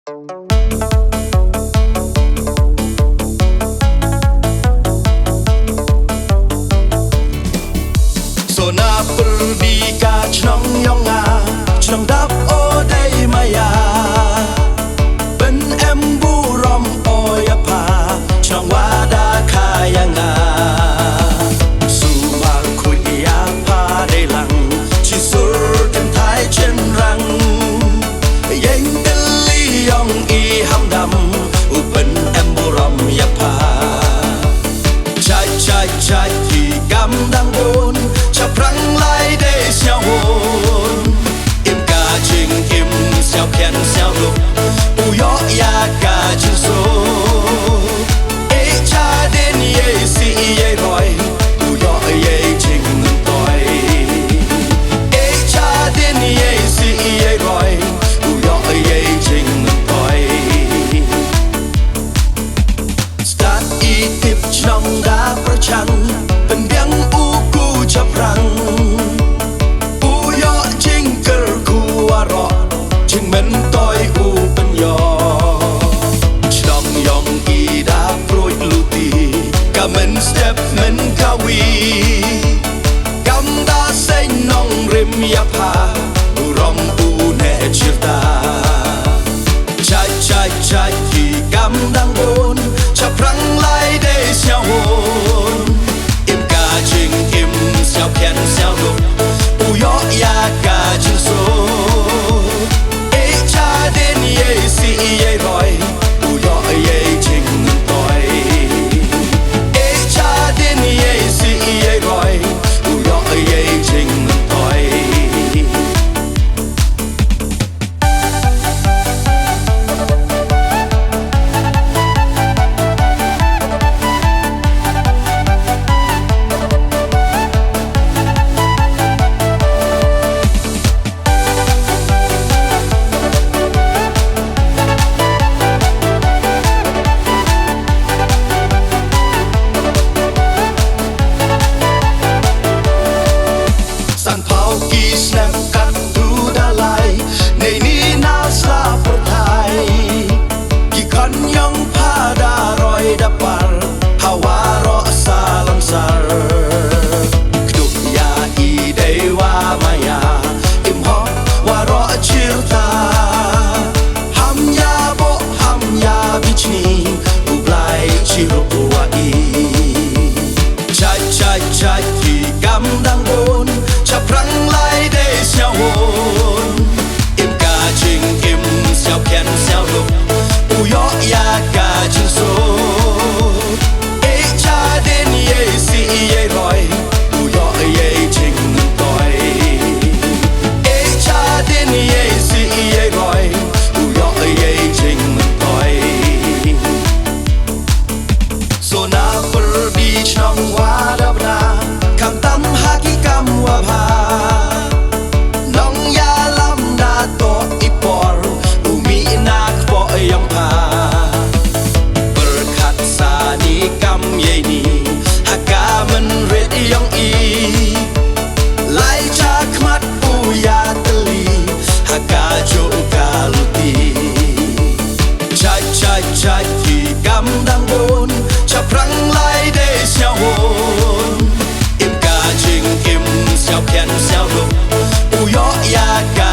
Sona perdika chnong yonga chnong dap o day maya ben embu rom oya pa chnong wada kayanga sumar kuya pa day lang chi sur ten thai chen rang yeng deli yong i ham dam u ben embu rom ya pa chai chai chai thì cam đang buồn chập răng lại để xeo hồn im ca trình im xeo khen xeo lục u yo ya ca chữ số ê cha đến ye si ye rồi u yo ye trình tôi ê cha đến ye si ye rồi u yo ye trình tôi start i tip trong đá pro chăng bên biang u ku chập răng u yo chinh cơ ku aro chinh men tôi u bên yo trong yong i đã proi luti cả men step men kawi cam da say nong rim ya pa u rom u ne chirta chai chai chai thì cam đang buồn chập răng lại để xeo hồn im ca trình im xeo khen xeo lục u yo ya ca chữ số ê cha đến ye si ye rồi u yo ye trình tôi ê cha đến ye si ye rồi u yo ye trình tôi san phao ki snap cut tu da lai nei ni na sla per thai ki kan yong pa da roi da par hawa ro sa lam sar kduk ya i dei wa maya im ho wa ro chir ta ham ya bo ham ya bichni u blai chi ro wa i chai chai chai thì cam đang buồn chập răng lại để xeo hồn im ca trình im xeo khen xeo lục u yo ya ca chữ số ê cha đến ye si ye rồi u yo ye trình tôi ê cha đến ye si ye rồi u yo ye trình tôi sona perdi chnong wadabna kam tam haki kam wabha nong ya lam na to ipor umi nak po yong pa berkat sani kam ye ni haka men red yong i lai cha khmat u ya teli haka jo kaluti chai chai chai thì cam đang buồn chập răng lại để xeo hồn im ca trình im xeo khen xeo lục u yo ya ca